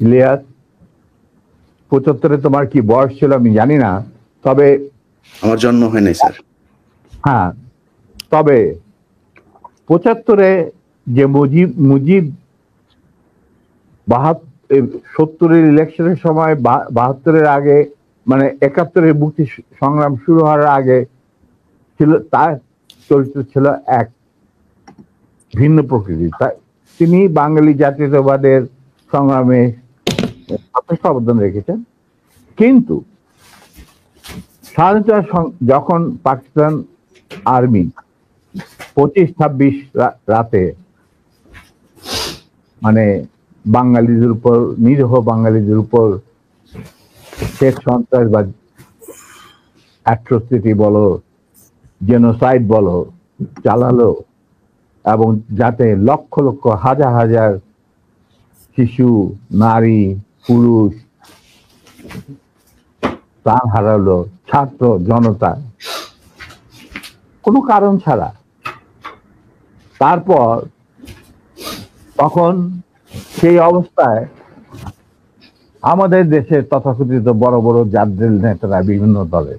ইলিয়াস, 75-এ তোমার কি বয়স ছিল আমি জানি না, তবে আমার জন্ম হয় নাই স্যার। হ্যাঁ, তবে 75-এ যে মুজিব 70-এর ইলেকশনের সময় 72-এর আগে, মানে 71-এর মুক্তি সংগ্রাম শুরু হওয়ার আগে ছিল, তার চরিত্র ছিল এক ভিন্ন প্রকৃতি। তিনি বাঙালি জাতীয়তাবাদের সংগ্রামে যথেষ্ট অবদান রেখেছেন। কিন্তু স্বাধীনতা যখন পাকিস্তান আর্মি 25-26 রাতে মানে বাঙালিদের উপর, নিরীহ বাঙালিদের উপর শেখ সন্ত্রাসবাদ, অ্যাট্রোসিটি বলো, জেনোসাইড বলো চালালো, এবং যাতে লক্ষ লক্ষ হাজার হাজার শিশু, নারী, পুরুষ প্রাণ হারালো, ছাত্র জনতা কোনো কারণ ছাড়া। তারপর তখন সেই অবস্থায় আমাদের দেশের তথাকথিত বড় বড় জাতীয় নেতারা বিভিন্ন দলে,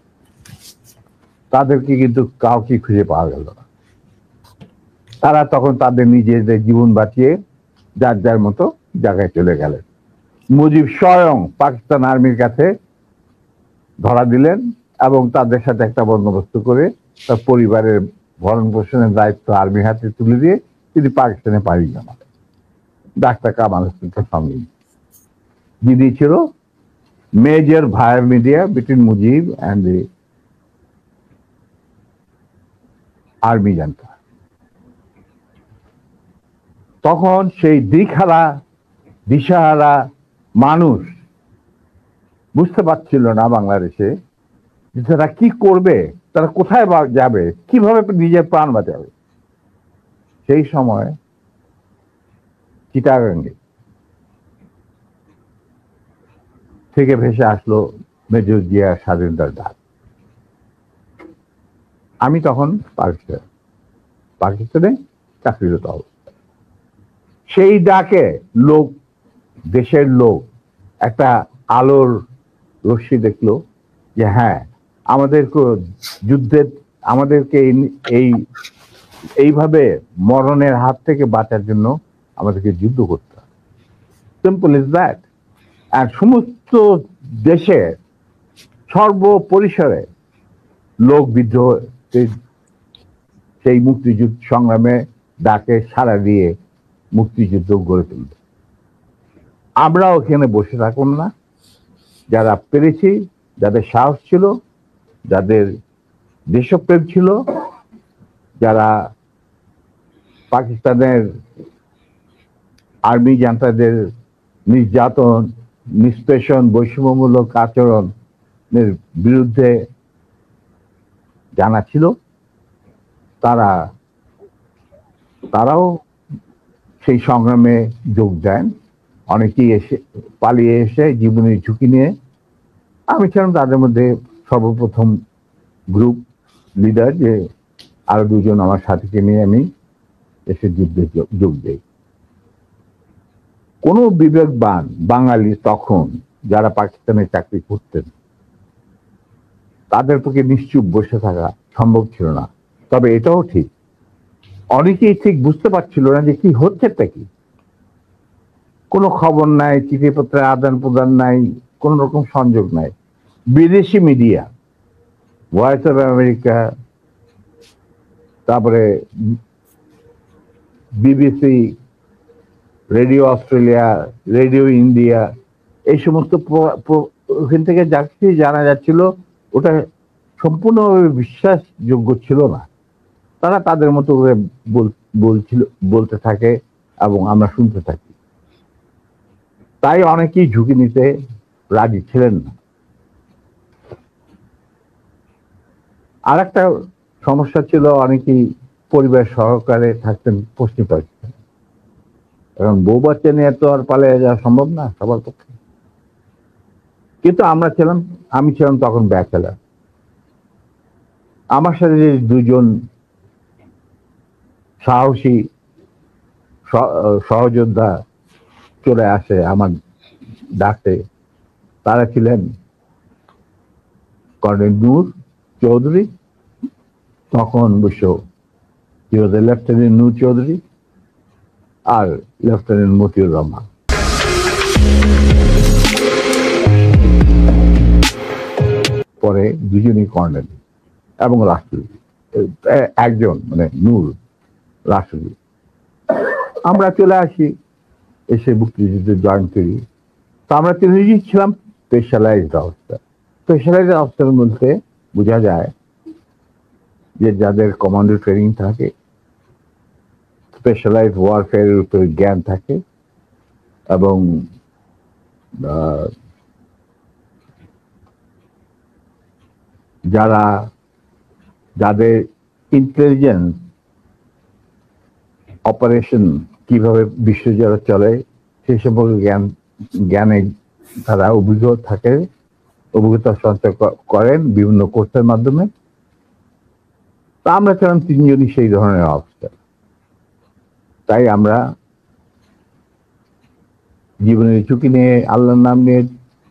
তাদেরকে কিন্তু কাউকে খুঁজে পাওয়া গেল না। তারা তখন তাদের নিজেদের জীবন বাঁচিয়ে যার যার মতো জায়গায় চলে গেলেন। মুজিব স্বয়ং পাকিস্তান আর্মির কাছে ধরা দিলেন এবং তাদের সাথে একটা বন্দোবস্ত করে তার পরিবারের ভরণ পোষণের দায়িত্ব আর্মির হাতে তুলে দিয়ে তিনি পাকিস্তানে পাড়ি জমান। ডাক্তার কামাল হোসেনকে সঙ্গে, যিনি ছিল major via media between Mujib and the army জানতা। তখন সেই দিশাহারা মানুষ বুঝতে পারছিল না বাংলাদেশে যে তারা কি করবে, তারা কোথায় যাবে, কিভাবে নিজের প্রাণ বাঁচাবে। সেই সময় চিটাগাঙ্গে থেকে ভেসে আসলো মেজর জিয়ার স্বাধীনতার ডাক। আমি তখন পাকিস্তানে চাকরিরত অবস্থা। সেই ডাকে দেশের লোক একটা আলোর রশ্মি দেখলো যে হ্যাঁ, আমাদেরকে এইভাবে মরণের হাত থেকে বাঁচার জন্য আমাদেরকে যুদ্ধ করতে হবে। Simple is that. আর সমস্ত দেশে সর্বপরিসরে লোক বিদ্রোহ, সেই মুক্তিযুদ্ধ সংগ্রামে ডাকে সাড়া দিয়ে মুক্তিযুদ্ধ গড়ে তুলল। আমরাও এখানে বসে থাকুন না, যারা পেরেছি, যাদের সাহস ছিল, যাদের দেশপ্রেম ছিল, যারা পাকিস্তানের আর্মি জান্তাদের নির্যাতন, নিষ্পেষণ, বৈষম্যমূলক আচরণের বিরুদ্ধে জানা ছিল, তারাও সেই সংগ্রামে যোগ দেন। অনেকেই পালিয়ে এসে জীবনের ঝুঁকি নিয়ে। আমি ছিলাম তাদের মধ্যে সর্বপ্রথম গ্রুপ লিডার, যে আরো দুজন আমার সাথীকে নিয়ে আমি এসে যুদ্ধে যোগ দেই। কোন বিবেকবান বাঙালি তখন যারা পাকিস্তানে চাকরি করতেন, তাদের পক্ষে নিশ্চুপ বসে থাকা সম্ভব ছিল না। তবে এটাও ঠিক, অনেকেই ঠিক বুঝতে পারছিল না যে কি হচ্ছেটা কি। কোনো খবর নাই, চিঠিপত্রের আদান প্রদান নাই, কোন রকম সংযোগ নাই। বিদেশি মিডিয়া, ভয়েস অফ আমেরিকা, তারপরে BBC, radio Australia, radio India, এই সমস্ত ওখান থেকে যা কিছু জানা যাচ্ছিল ওটা সম্পূর্ণভাবে বিশ্বাসযোগ্য ছিল না। তারা তাদের মতো করে বলতে থাকে এবং আমরা শুনতে থাকি। তাই অনেকেই ঝুঁকি নিতে রাজি ছিলেন না। আর একটা সমস্যা ছিল, অনেকেই পরিবার সহকারে থাকতেন পশ্চিম পাকিস্তান। এখন বউ বাচ্চা নিয়ে তো আর পালিয়ে যাওয়া সম্ভব না সবার পক্ষে। কিন্তু আমি ছিলাম তখন ব্যাচেলার। আমার সাথে যে দুজন সাহসী সহযোদ্ধা চলে আসে আমার ডাকে, তারা ছিলেন কর্নেল নূর চৌধুরী, তখন অবশ্য লেফটেন্যান্ট নূর চৌধুরী আর লেফটেন্যান্ট মতিউর রহমান। পরে দুজনই কর্নেল এবং রাষ্ট্রপতি, একজন মানে নূর রাষ্ট্রপতি। আমরা চলে আসি, এসে মুক্তিযুদ্ধে জয়েন করি। তো আমরা তিনজনই ছিলাম স্পেশালাইজড অবস্থা। স্পেশালাইজড অবস্থার মধ্যে বোঝা যায় যে যাদের কমান্ডো ট্রেনিং থাকে, স্পেশালাইজড ওয়ারফেয়ারের উপরে জ্ঞান থাকে, এবং যাদের ইন্টেলিজেন্স অপারেশন কিভাবে বিশ্বজুড়ে চলে সেই সম্পর্কে জ্ঞানে তারা অভিজ্ঞতা সঞ্চয় করেন বিভিন্ন কোর্সের মাধ্যমে। তা আমরা ছিলাম তিনজনই সেই ধরনের অবস্থা। তাই আমরা জীবনের ঝুঁকি নিয়ে আল্লাহর নাম নিয়ে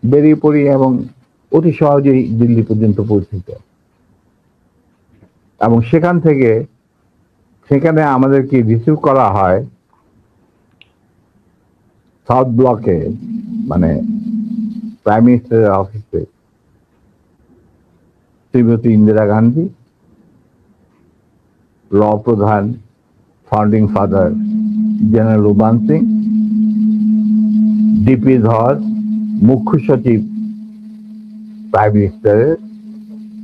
বেরিয়ে পড়ি এবং অতি সহজেই দিল্লি পর্যন্ত পৌঁছিত। এবং সেখানে আমাদেরকে রিসিভ করা হয় সাউথ ব্লকে, মানে প্রাইম মিনিস্টারের অফিসে শ্রীমতী ইন্দিরা গান্ধী, র প্রধান founding father general Ruban Singh, DP Dhar মুখ্য সচিব প্রাইম মিনিস্টারের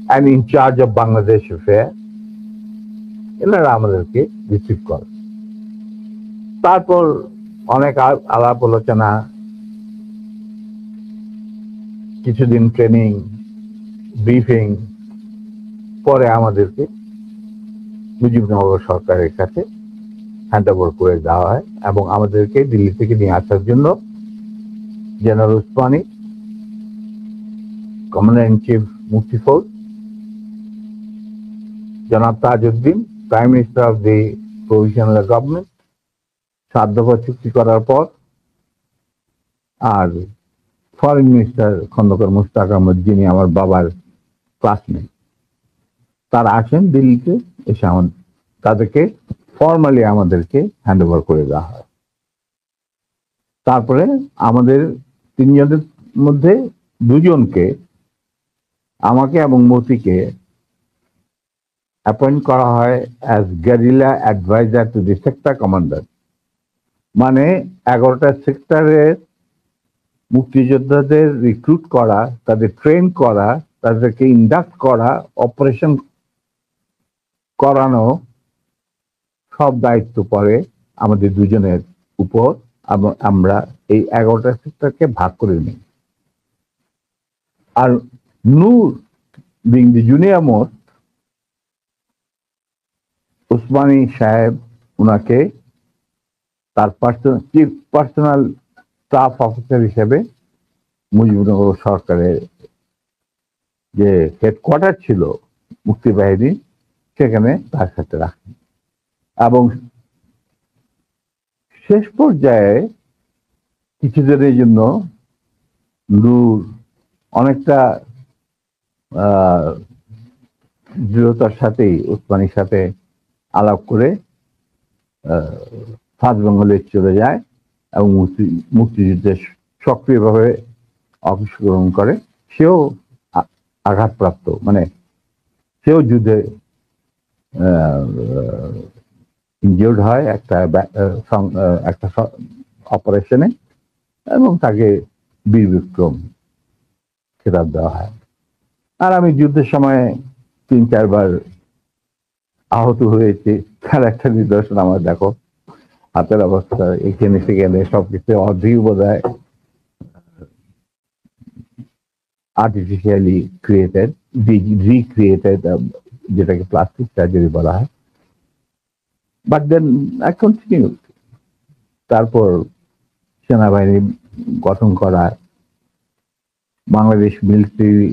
and incharge of Bangladesh affair, এনারা আমাদেরকে রিসিভ করে। তারপর অনেক আলাপ আলোচনা, কিছুদিন ট্রেনিং, ব্রিফিং, পরে আমাদেরকে মুজিবনগর সরকারের কাছে হ্যান্ড ওভার করে দেওয়া হয় এবং আমাদেরকে দিল্লি থেকে নিয়ে আসার জন্য general Usmani, commander in chief মুক্তি ফৌজ, জনাব Tajuddin, prime minister of the provisional government, 7 দফা চুক্তি করার পর, আর ফরেন মিনিস্টার খন্দকার মুশতাক আহমদ, যিনি আমার বাবার ক্লাসমেট, তারা আসেন দিল্লিতে। এসে তাদেরকে ফর্মালি আমাদেরকে হ্যান্ড ওভার করে দেওয়া হয়। তারপরে আমাদের তিনজনের মধ্যে দুজনকে, আমাকে এবং মতিকে, অ্যাপয়েন্ট করা হয় as guerrilla adviser to the sector commander. মানে 11টা সেক্টরের মুক্তিযোদ্ধাদের রিক্রুট করা, তাদের ট্রেন করা, তাদেরকে ইন্ডাক্ট করা, অপারেশন করানো, সব দায়িত্ব পড়ে আমাদের দুজনের উপর। এবং আমরা এই 11টা সেক্টরকে ভাগ করে নিই। আর Noor being the junior most, Osmani সাহেব উনাকে তার চিফ পার্সোনাল স্টাফ অফিসার হিসেবে মুজিবনগর সরকারের যে হেডকোয়ার্টার ছিল মুক্তিবাহিনী, সেখানে তার সাথে রাখেন। এবং শেষ পর্যায়ে কিছুদিনের জন্য নূর অনেকটা দৃঢ়তার সাথেই উসমানীর সাথে আলাপ করে সাউথ বেঙ্গলে চলে যায় এবং মুক্তিযুদ্ধে সক্রিয়ভাবে অংশগ্রহণ করে। সেও আঘাতপ্রাপ্ত, মানে সেও যুদ্ধে ইনজিওর্ড হয় একটা অপারেশনে, এবং তাকে বীর বিক্রম খেতাব দেওয়া হয়। আর আমি যুদ্ধের সময় 3-4 বার আহত হয়েছি, তার একটা নিদর্শন আমার দেখো, হাতের অবস্থা এখানে সেখানে সবকিছু অর্ধেক বোধ হয় আর্টিফিশিয়ালি ক্রিয়েটেড, রিক্রিয়েটেড, যেটাকে প্লাস্টিক সার্জারি বলা হয়। But then I continue. তারপর সেনাবাহিনী গঠন করা, বাংলাদেশ মিলিটারি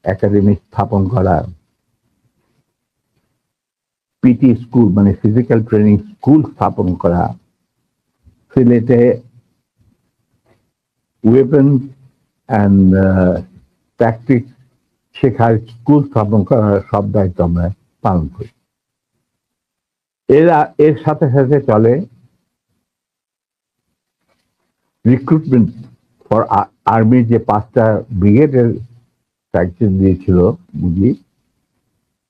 একাডেমি স্থাপন করা, পিটি স্কুল মানে ফিজিক্যাল ট্রেনিং স্কুল স্থাপন করা, সিলেটে ওয়েপন অ্যান্ড ট্যাকটিক শেখার স্কুল স্থাপন করার সব দায়িত্ব আমরা পালন করি। এর সাথে সাথে চলে রিক্রুটমেন্ট ফর আর্মি, যে 5টা ব্রিগেডের দায়িত্ব দিয়েছিল বুঝি,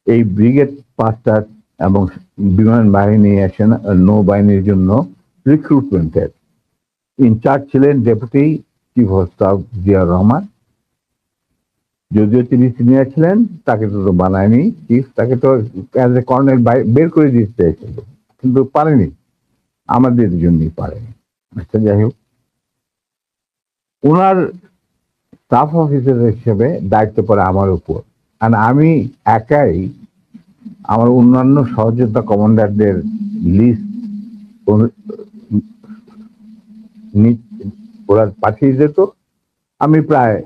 এই ব্রিগেড 5টা এবং বিমান বাহিনী নৌবাহিনীর জন্য রিক্রুটমেন্টের ইনচার্জ ছিলেন deputy chief of staff Ziaur Rahman. যদিও তিনি সিনিয়র ছিলেন, তাকে তো বানায়নি চিফ, তাকে তো অ্যাজ এ কর্নেল বের করে দিতে চাইছিল, কিন্তু পারেনি, আমাদের জন্যই পারেনি। আচ্ছা, যাই হোক, ওনার স্টাফ অফিসার হিসেবে দায়িত্ব পড়ে আমার উপর। আর আমি একাই আমার অন্যান্য সহযোদ্ধা কমান্ডারদের লিস্ট ওরা পাঠিয়ে যেত। আমি প্রায়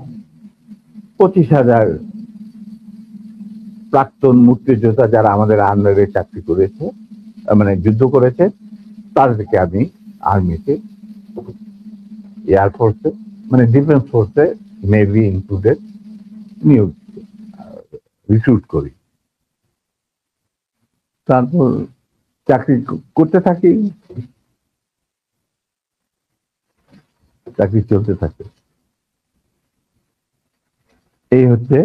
25,000 প্রাক্তন মুক্তিযোদ্ধা যারা আমাদের আন্ডারে চাকরি করেছে, মানে যুদ্ধ করেছে, তাদেরকে আমি আর্মিতে, এয়ারফোর্সে, মানে ডিফেন্স ফোর্সে, নেভি ইনক্লুডেড, নিয়োগ রিক্রুট করি। তারপর চাকরি করতে থাকি, চাকরি চলতে থাকে। এই হচ্ছে